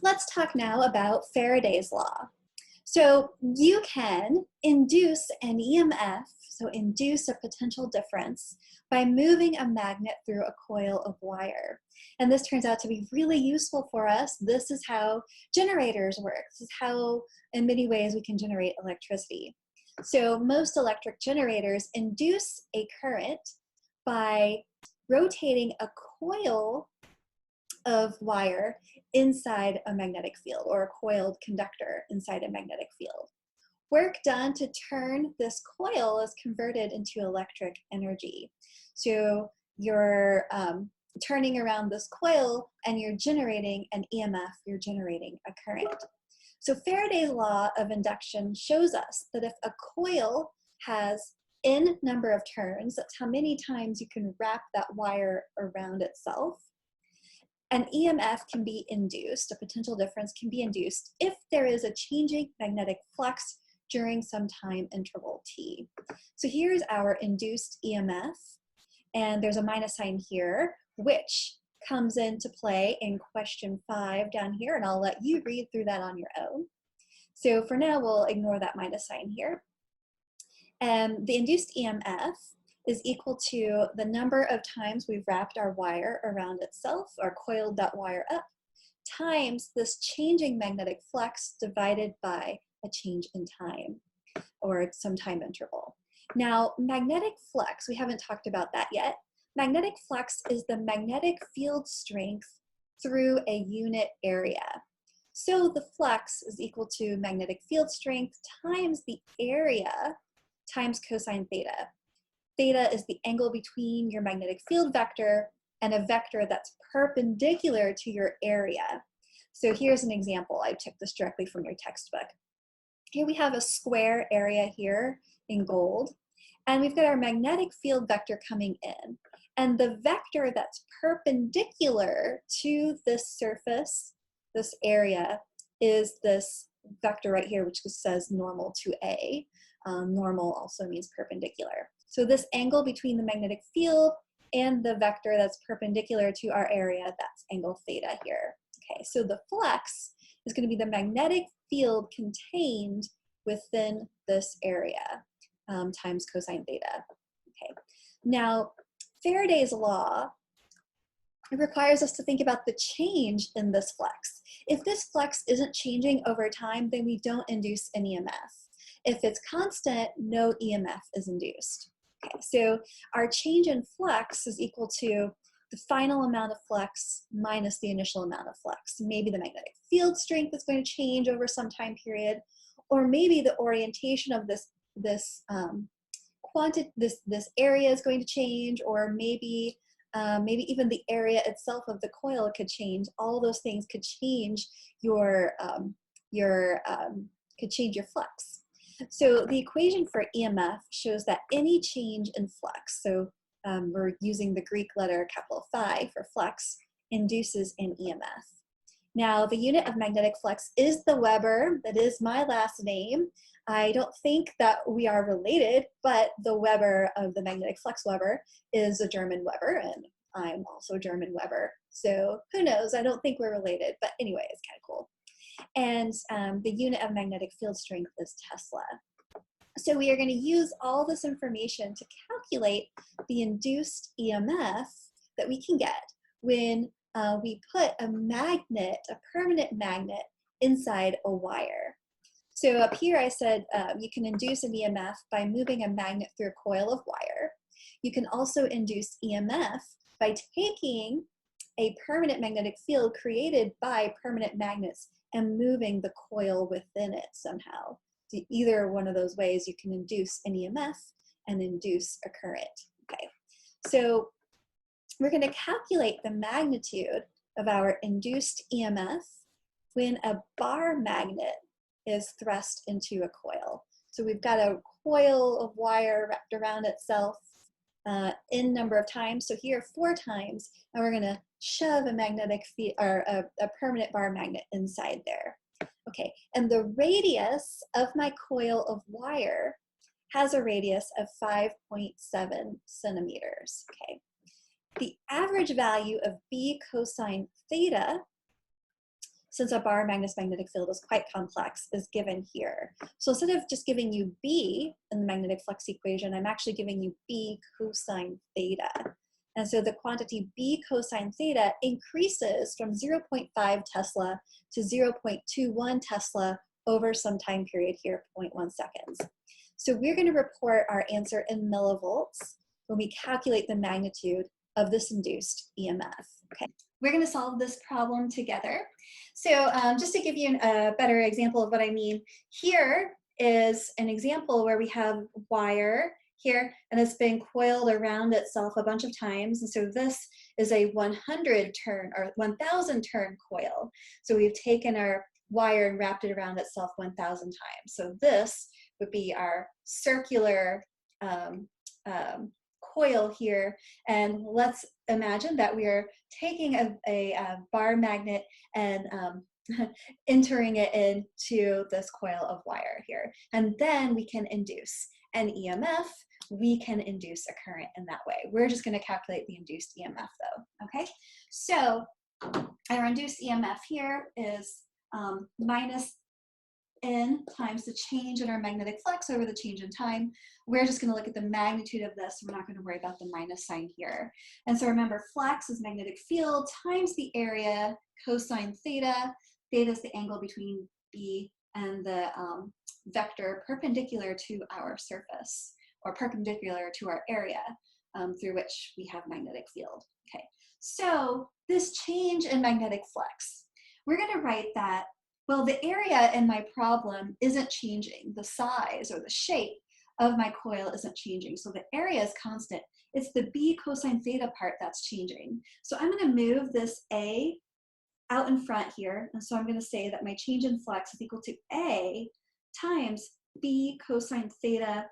Let's talk now about Faraday's law. So you can induce an EMF, so induce a potential difference, by moving a magnet through a coil of wire. And this turns out to be really useful for us. This is how generators work. This is how, in many ways, we can generate electricity. So most electric generators induce a current by rotating a coil of wire inside a magnetic field, or a coiled conductor inside a magnetic field. Work done to turn this coil is converted into electric energy. So you're turning around this coil and you're generating an EMF, you're generating a current. So Faraday's law of induction shows us that if a coil has n number of turns, that's how many times you can wrap that wire around itself, an EMF can be induced, a potential difference can be induced if there is a changing magnetic flux during some time interval t. So here's our induced EMF, and there's a minus sign here, which comes into play in question 5 down here, and I'll let you read through that on your own. So for now, we'll ignore that minus sign here. The induced EMF is equal to the number of times we've wrapped our wire around itself, or coiled that wire up, times this changing magnetic flux divided by a change in time, or some time interval. Now, magnetic flux, we haven't talked about that yet. Magnetic flux is the magnetic field strength through a unit area. So the flux is equal to magnetic field strength times the area times cosine theta. Theta is the angle between your magnetic field vector and a vector that's perpendicular to your area. So here's an example. I took this directly from your textbook. Here we have a square area here in gold, and we've got our magnetic field vector coming in. And the vector that's perpendicular to this surface, this area, is this vector right here, which just says normal to A. Normal also means perpendicular. So this angle between the magnetic field and the vector that's perpendicular to our area, that's angle theta here. Okay, so the flux is going to be the magnetic field contained within this area times cosine theta. Okay, now Faraday's law requires us to think about the change in this flux. If this flux isn't changing over time, then we don't induce an EMF. If it's constant, no EMF is induced. Okay, so our change in flux is equal to the final amount of flux minus the initial amount of flux. Maybe the magnetic field strength is going to change over some time period, or maybe the orientation of this area is going to change, or maybe even the area itself of the coil could change. All those things could change your flux. So the equation for EMF shows that any change in flux, so we're using the Greek letter capital Phi for flux, induces an EMF. Now the unit of magnetic flux is the Weber. That is my last name. I don't think that we are related, but the Weber of the magnetic flux Weber is a German Weber, and I'm also German Weber. So who knows? I don't think we're related, but anyway, it's kind of cool. And the unit of magnetic field strength is Tesla. So we are going to use all this information to calculate the induced EMF that we can get when we put a magnet, a permanent magnet, inside a wire. So up here I said you can induce an EMF by moving a magnet through a coil of wire. You can also induce EMF by taking a permanent magnetic field created by permanent magnets and moving the coil within it somehow. So either one of those ways you can induce an EMF and induce a current. Okay, so we're going to calculate the magnitude of our induced EMF when a bar magnet is thrust into a coil. So we've got a coil of wire wrapped around itself n number of times. So here 4 times, and we're going to shove a magnetic field or a permanent bar magnet inside there. Okay, and the radius of my coil of wire has a radius of 5.7 centimeters. Okay, the average value of B cosine theta since a bar magnet's magnetic field is quite complex, is given here. So instead of just giving you B in the magnetic flux equation, I'm actually giving you B cosine theta. And so the quantity B cosine theta increases from 0.5 Tesla to 0.21 Tesla over some time period here, 0.1 seconds. So we're going to report our answer in millivolts when we calculate the magnitude of this induced EMF. Okay, we're going to solve this problem together. So just to give you a better example of what I mean, here is an example where we have wire here, and it's been coiled around itself a bunch of times. And so this is a 100 turn or 1,000 turn coil. So we've taken our wire and wrapped it around itself 1,000 times. So this would be our circular coil here. And let's imagine that we are taking a bar magnet and entering it into this coil of wire here. And then we can induce an EMF. We can induce a current in that way. We're just going to calculate the induced EMF though, okay? So our induced EMF here is minus N times the change in our magnetic flux over the change in time. We're just going to look at the magnitude of this. We're not going to worry about the minus sign here. And so remember, flux is magnetic field times the area cosine theta. Theta is the angle between B and the vector perpendicular to our surface, or perpendicular to our area through which we have magnetic field. Okay, so this change in magnetic flux, we're going to write that, well, the area in my problem isn't changing. The size or the shape of my coil isn't changing. So the area is constant. It's the B cosine theta part that's changing. So I'm going to move this A out in front here. And so I'm going to say that my change in flux is equal to A times B cosine theta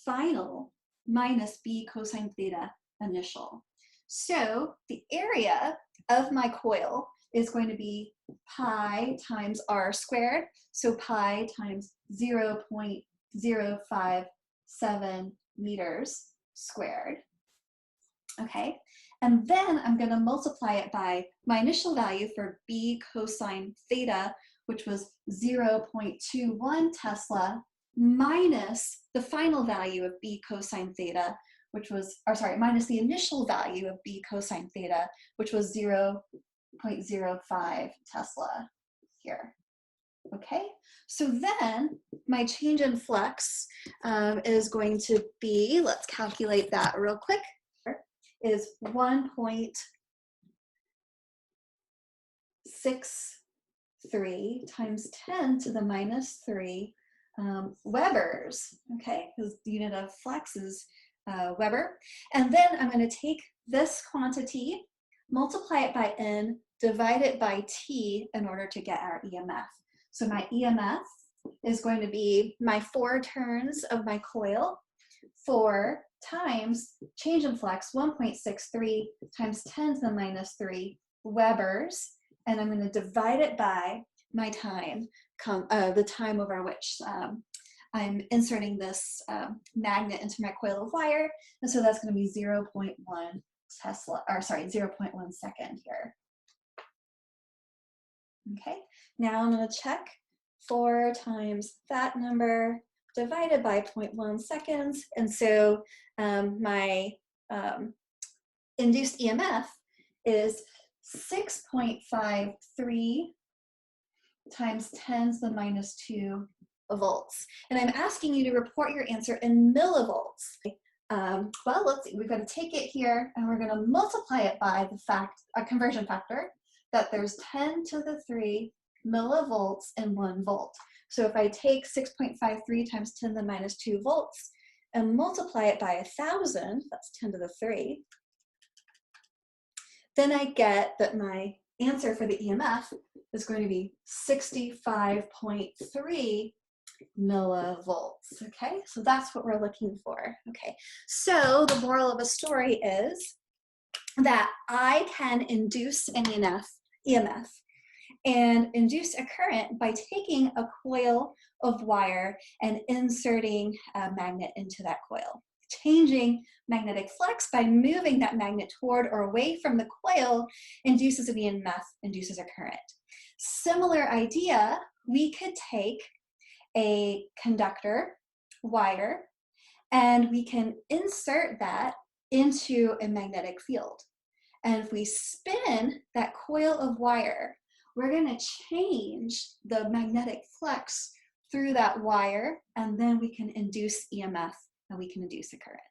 final minus B cosine theta initial. So the area of my coil is going to be pi times r squared. So pi times 0.057 meters squared. Okay, and then I'm going to multiply it by my initial value for B cosine theta, which was 0.21 Tesla, minus the final value of B cosine theta, which was, or sorry, minus the initial value of B cosine theta, which was 0.05 Tesla here. Okay, so then my change in flux is going to be, let's calculate that real quick, is 1.63 times 10 to the minus 3 Webers, okay, because the unit of flux is Weber. And then I'm going to take this quantity, multiply it by N, divide it by T in order to get our EMF. So my EMF is going to be my 4 turns of my coil, 4 times change in flux, 1.63 times 10 to the minus 3 Webers, and I'm going to divide it by my time, the time over which I'm inserting this magnet into my coil of wire, and so that's going to be 0.1 Tesla, or sorry, 0.1 second here. Okay, now I'm going to check 4 times that number divided by 0.1 seconds, and so my induced EMF is 6.53 times 10 to the minus 2 volts. And I'm asking you to report your answer in millivolts. Well, let's see, we've got to take it here and we're going to multiply it by the fact, a conversion factor, that there's 10 to the 3 millivolts in 1 volt. So if I take 6.53 times 10 to the minus 2 volts and multiply it by 1,000, that's 10 to the 3, then I get that my answer for the EMF is going to be 65.3 millivolts. Okay, so that's what we're looking for. Okay, so the moral of the story is that I can induce an EMF and induce a current by taking a coil of wire and inserting a magnet into that coil. Changing magnetic flux by moving that magnet toward or away from the coil induces an EMF, induces a current. Similar idea, we could take a conductor wire and we can insert that into a magnetic field. And if we spin that coil of wire, we're going to change the magnetic flux through that wire, and then we can induce EMF and we can induce a current.